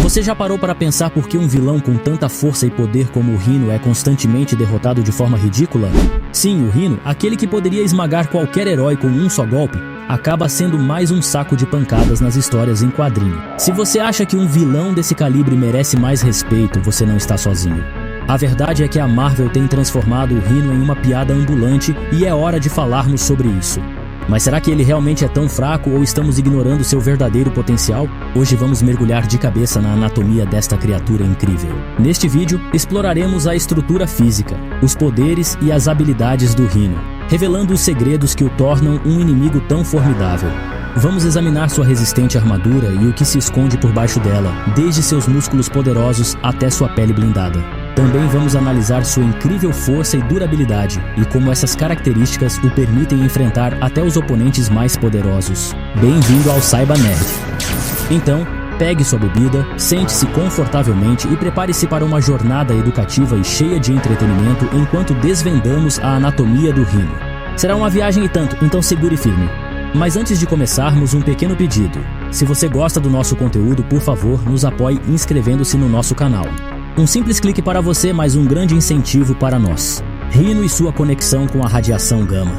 Você já parou para pensar por que um vilão com tanta força e poder como o Rhino é constantemente derrotado de forma ridícula? Sim, o Rhino, aquele que poderia esmagar qualquer herói com um só golpe, acaba sendo mais um saco de pancadas nas histórias em quadrinho. Se você acha que um vilão desse calibre merece mais respeito, você não está sozinho. A verdade é que a Marvel tem transformado o Rhino em uma piada ambulante e é hora de falarmos sobre isso. Mas será que ele realmente é tão fraco ou estamos ignorando seu verdadeiro potencial? Hoje vamos mergulhar de cabeça na anatomia desta criatura incrível. Neste vídeo, exploraremos a estrutura física, os poderes e as habilidades do Rhino, revelando os segredos que o tornam um inimigo tão formidável. Vamos examinar sua resistente armadura e o que se esconde por baixo dela, desde seus músculos poderosos até sua pele blindada. Também vamos analisar sua incrível força e durabilidade e como essas características o permitem enfrentar até os oponentes mais poderosos. Bem-vindo ao Saiba Nerd! Então, pegue sua bebida, sente-se confortavelmente e prepare-se para uma jornada educativa e cheia de entretenimento enquanto desvendamos a anatomia do Rhino. Será uma viagem e tanto, então segure firme. Mas antes de começarmos, um pequeno pedido. Se você gosta do nosso conteúdo, por favor, nos apoie inscrevendo-se no nosso canal. Um simples clique para você, mas um grande incentivo para nós. Rhino e sua conexão com a radiação gama.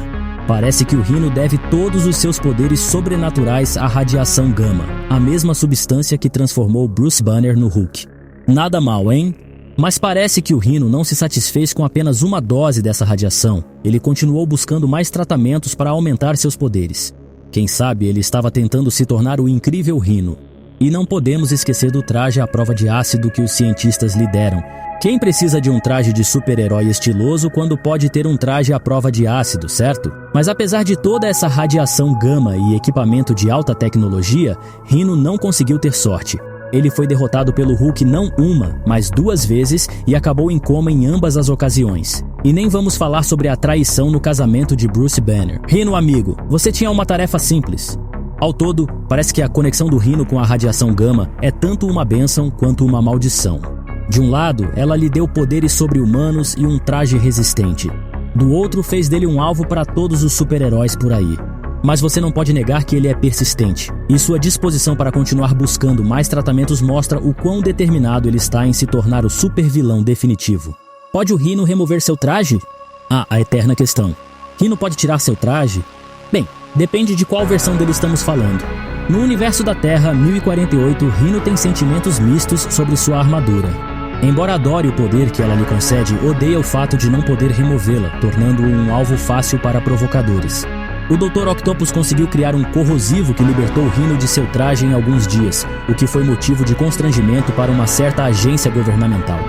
Parece que o Rhino deve todos os seus poderes sobrenaturais à radiação gama, a mesma substância que transformou Bruce Banner no Hulk. Nada mal, hein? Mas parece que o Rhino não se satisfez com apenas uma dose dessa radiação. Ele continuou buscando mais tratamentos para aumentar seus poderes. Quem sabe ele estava tentando se tornar o incrível Rhino. E não podemos esquecer do traje à prova de ácido que os cientistas lhe deram. Quem precisa de um traje de super-herói estiloso quando pode ter um traje à prova de ácido, certo? Mas apesar de toda essa radiação gama e equipamento de alta tecnologia, Rhino não conseguiu ter sorte. Ele foi derrotado pelo Hulk não uma, mas duas vezes e acabou em coma em ambas as ocasiões. E nem vamos falar sobre a traição no casamento de Bruce Banner. Rhino, amigo, você tinha uma tarefa simples. Ao todo, parece que a conexão do Rhino com a radiação gama é tanto uma bênção quanto uma maldição. De um lado, ela lhe deu poderes sobre-humanos e um traje resistente. Do outro, fez dele um alvo para todos os super-heróis por aí. Mas você não pode negar que ele é persistente, e sua disposição para continuar buscando mais tratamentos mostra o quão determinado ele está em se tornar o super-vilão definitivo. Pode o Rhino remover seu traje? A eterna questão. Rhino pode tirar seu traje? Bem, depende de qual versão dele estamos falando. No universo da Terra 1048, Rhino tem sentimentos mistos sobre sua armadura. Embora adore o poder que ela lhe concede, odeia o fato de não poder removê-la, tornando-o um alvo fácil para provocadores. O Dr. Octopus conseguiu criar um corrosivo que libertou o Rhino de seu traje em alguns dias, o que foi motivo de constrangimento para uma certa agência governamental.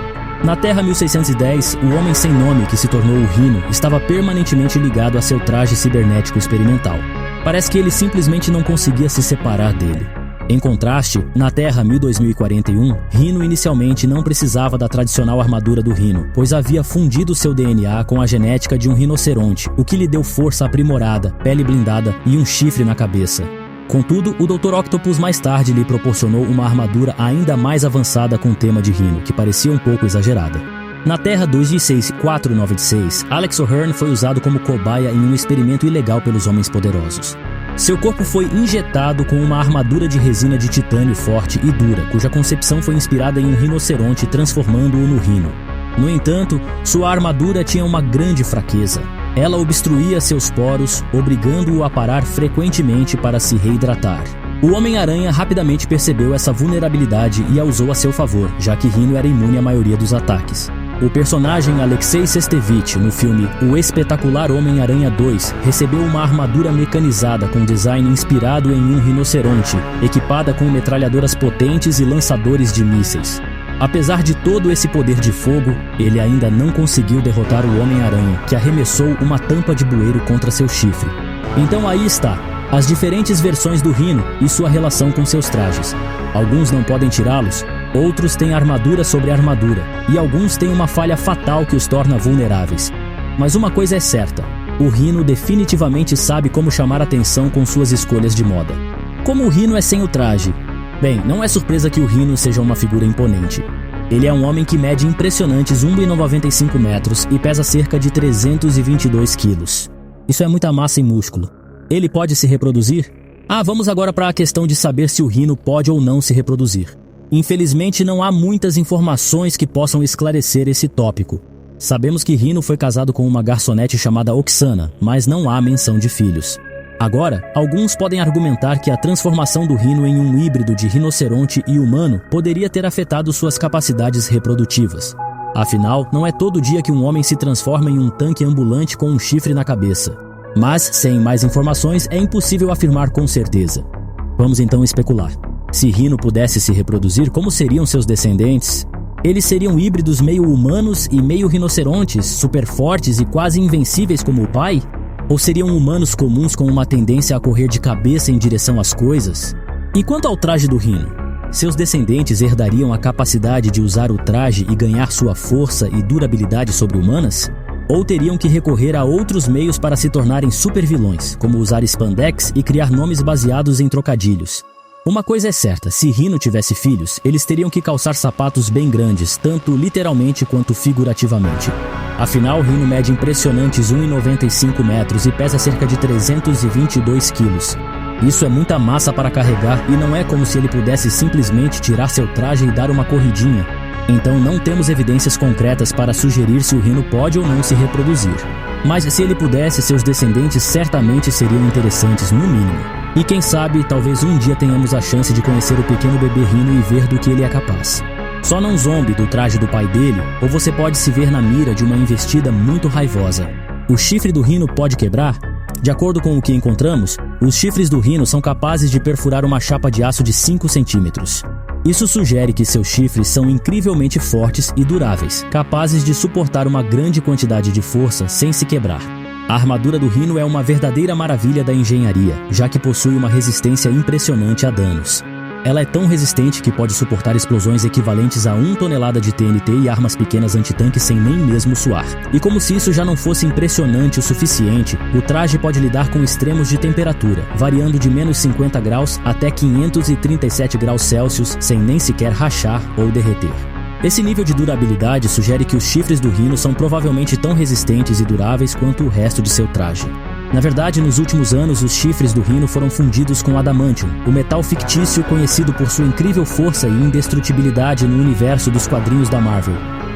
Na Terra 1610, o Homem Sem Nome, que se tornou o Rhino, estava permanentemente ligado a seu traje cibernético experimental. Parece que ele simplesmente não conseguia se separar dele. Em contraste, na Terra 1041, Rhino inicialmente não precisava da tradicional armadura do Rhino, pois havia fundido seu DNA com a genética de um rinoceronte, o que lhe deu força aprimorada, pele blindada e um chifre na cabeça. Contudo, o Dr. Octopus mais tarde lhe proporcionou uma armadura ainda mais avançada com o tema de Rhino, que parecia um pouco exagerada. Na Terra 216-496, Alex O'Hearn foi usado como cobaia em um experimento ilegal pelos Homens Poderosos. Seu corpo foi injetado com uma armadura de resina de titânio forte e dura, cuja concepção foi inspirada em um rinoceronte, transformando-o no Rhino. No entanto, sua armadura tinha uma grande fraqueza. Ela obstruía seus poros, obrigando-o a parar frequentemente para se reidratar. O Homem-Aranha rapidamente percebeu essa vulnerabilidade e a usou a seu favor, já que Rhino era imune à maioria dos ataques. O personagem Alexei Sestevich, no filme O Espetacular Homem-Aranha 2, recebeu uma armadura mecanizada com design inspirado em um rinoceronte, equipada com metralhadoras potentes e lançadores de mísseis. Apesar de todo esse poder de fogo, ele ainda não conseguiu derrotar o Homem-Aranha, que arremessou uma tampa de bueiro contra seu chifre. Então aí está, as diferentes versões do Rhino e sua relação com seus trajes. Alguns não podem tirá-los, outros têm armadura sobre armadura, e alguns têm uma falha fatal que os torna vulneráveis. Mas uma coisa é certa, o Rhino definitivamente sabe como chamar atenção com suas escolhas de moda. Como o Rhino é sem o traje? Bem, não é surpresa que o Rhino seja uma figura imponente. Ele é um homem que mede impressionantes 1,95 metros e pesa cerca de 322 quilos. Isso é muita massa e músculo. Ele pode se reproduzir? Vamos agora para a questão de saber se o Rhino pode ou não se reproduzir. Infelizmente, não há muitas informações que possam esclarecer esse tópico. Sabemos que Rhino foi casado com uma garçonete chamada Oksana, mas não há menção de filhos. Agora, alguns podem argumentar que a transformação do Rhino em um híbrido de rinoceronte e humano poderia ter afetado suas capacidades reprodutivas. Afinal, não é todo dia que um homem se transforma em um tanque ambulante com um chifre na cabeça. Mas, sem mais informações, é impossível afirmar com certeza. Vamos então especular. Se Rhino pudesse se reproduzir, como seriam seus descendentes? Eles seriam híbridos meio humanos e meio rinocerontes, super fortes e quase invencíveis como o pai? Ou seriam humanos comuns com uma tendência a correr de cabeça em direção às coisas? E quanto ao traje do Rhino? Seus descendentes herdariam a capacidade de usar o traje e ganhar sua força e durabilidade sobre-humanas? Ou teriam que recorrer a outros meios para se tornarem supervilões, como usar spandex e criar nomes baseados em trocadilhos? Uma coisa é certa, se Rhino tivesse filhos, eles teriam que calçar sapatos bem grandes, tanto literalmente quanto figurativamente. Afinal, Rhino mede impressionantes 1,95 metros e pesa cerca de 322 quilos. Isso é muita massa para carregar e não é como se ele pudesse simplesmente tirar seu traje e dar uma corridinha. Então não temos evidências concretas para sugerir se o Rhino pode ou não se reproduzir. Mas se ele pudesse, seus descendentes certamente seriam interessantes no mínimo. E quem sabe, talvez um dia tenhamos a chance de conhecer o pequeno bebê Rhino e ver do que ele é capaz. Só não zombe do traje do pai dele, ou você pode se ver na mira de uma investida muito raivosa. O chifre do Rhino pode quebrar? De acordo com o que encontramos, os chifres do Rhino são capazes de perfurar uma chapa de aço de 5 centímetros. Isso sugere que seus chifres são incrivelmente fortes e duráveis, capazes de suportar uma grande quantidade de força sem se quebrar. A armadura do Rhino é uma verdadeira maravilha da engenharia, já que possui uma resistência impressionante a danos. Ela é tão resistente que pode suportar explosões equivalentes a 1 tonelada de TNT e armas pequenas antitanque sem nem mesmo suar. E como se isso já não fosse impressionante o suficiente, o traje pode lidar com extremos de temperatura, variando de menos 50 graus até 537 graus Celsius sem nem sequer rachar ou derreter. Esse nível de durabilidade sugere que os chifres do Rhino são provavelmente tão resistentes e duráveis quanto o resto de seu traje. Na verdade, nos últimos anos, os chifres do Rhino foram fundidos com adamantium, o metal fictício conhecido por sua incrível força e indestrutibilidade no universo dos quadrinhos da Marvel.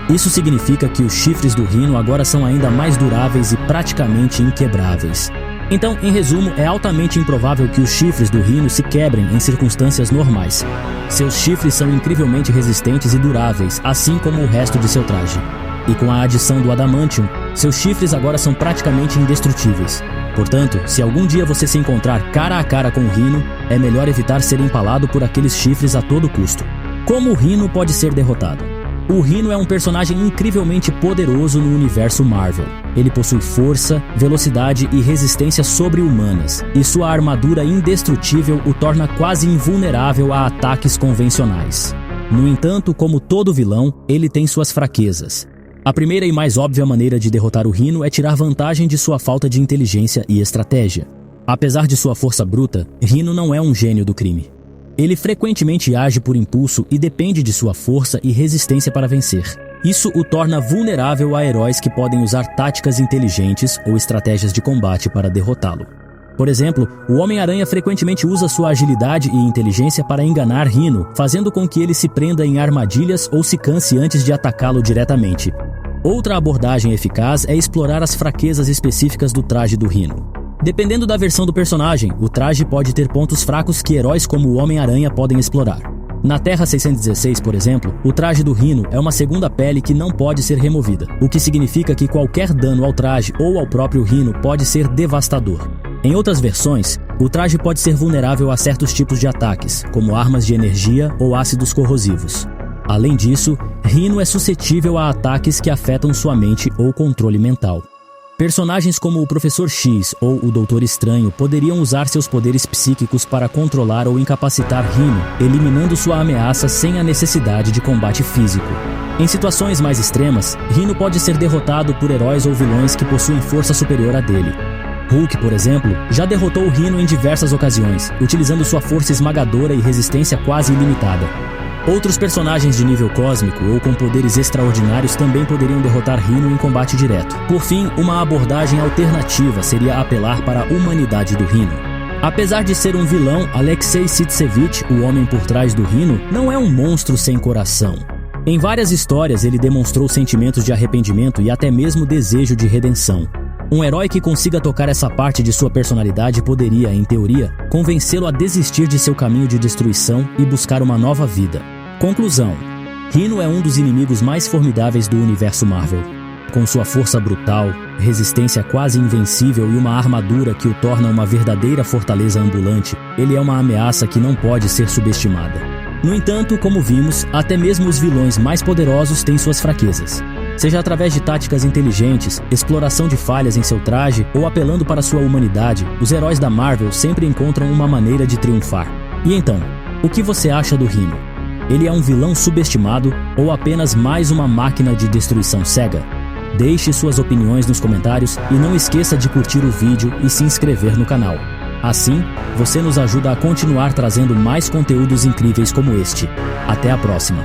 Isso significa que os chifres do Rhino agora são ainda mais duráveis e praticamente inquebráveis. Então, em resumo, é altamente improvável que os chifres do Rhino se quebrem em circunstâncias normais. Seus chifres são incrivelmente resistentes e duráveis, assim como o resto de seu traje. E com a adição do adamantium, seus chifres agora são praticamente indestrutíveis. Portanto, se algum dia você se encontrar cara a cara com o Rhino, é melhor evitar ser empalado por aqueles chifres a todo custo. Como o Rhino pode ser derrotado? O Rhino é um personagem incrivelmente poderoso no universo Marvel. Ele possui força, velocidade e resistência sobre-humanas, e sua armadura indestrutível o torna quase invulnerável a ataques convencionais. No entanto, como todo vilão, ele tem suas fraquezas. A primeira e mais óbvia maneira de derrotar o Rhino é tirar vantagem de sua falta de inteligência e estratégia. Apesar de sua força bruta, Rhino não é um gênio do crime. Ele frequentemente age por impulso e depende de sua força e resistência para vencer. Isso o torna vulnerável a heróis que podem usar táticas inteligentes ou estratégias de combate para derrotá-lo. Por exemplo, o Homem-Aranha frequentemente usa sua agilidade e inteligência para enganar Rhino, fazendo com que ele se prenda em armadilhas ou se canse antes de atacá-lo diretamente. Outra abordagem eficaz é explorar as fraquezas específicas do traje do Rhino. Dependendo da versão do personagem, o traje pode ter pontos fracos que heróis como o Homem-Aranha podem explorar. Na Terra 616, por exemplo, o traje do Rhino é uma segunda pele que não pode ser removida, o que significa que qualquer dano ao traje ou ao próprio Rhino pode ser devastador. Em outras versões, o traje pode ser vulnerável a certos tipos de ataques, como armas de energia ou ácidos corrosivos. Além disso, Rhino é suscetível a ataques que afetam sua mente ou controle mental. Personagens como o Professor X ou o Doutor Estranho poderiam usar seus poderes psíquicos para controlar ou incapacitar Rhino, eliminando sua ameaça sem a necessidade de combate físico. Em situações mais extremas, Rhino pode ser derrotado por heróis ou vilões que possuem força superior à dele. Hulk, por exemplo, já derrotou o Rhino em diversas ocasiões, utilizando sua força esmagadora e resistência quase ilimitada. Outros personagens de nível cósmico ou com poderes extraordinários também poderiam derrotar Rhino em combate direto. Por fim, uma abordagem alternativa seria apelar para a humanidade do Rhino. Apesar de ser um vilão, Alexei Sitsevich, o homem por trás do Rhino, não é um monstro sem coração. Em várias histórias ele demonstrou sentimentos de arrependimento e até mesmo desejo de redenção. Um herói que consiga tocar essa parte de sua personalidade poderia, em teoria, convencê-lo a desistir de seu caminho de destruição e buscar uma nova vida. Conclusão: Rhino é um dos inimigos mais formidáveis do universo Marvel. Com sua força brutal, resistência quase invencível e uma armadura que o torna uma verdadeira fortaleza ambulante, ele é uma ameaça que não pode ser subestimada. No entanto, como vimos, até mesmo os vilões mais poderosos têm suas fraquezas. Seja através de táticas inteligentes, exploração de falhas em seu traje ou apelando para sua humanidade, os heróis da Marvel sempre encontram uma maneira de triunfar. E então, o que você acha do Rhino? Ele é um vilão subestimado ou apenas mais uma máquina de destruição cega? Deixe suas opiniões nos comentários e não esqueça de curtir o vídeo e se inscrever no canal. Assim, você nos ajuda a continuar trazendo mais conteúdos incríveis como este. Até a próxima!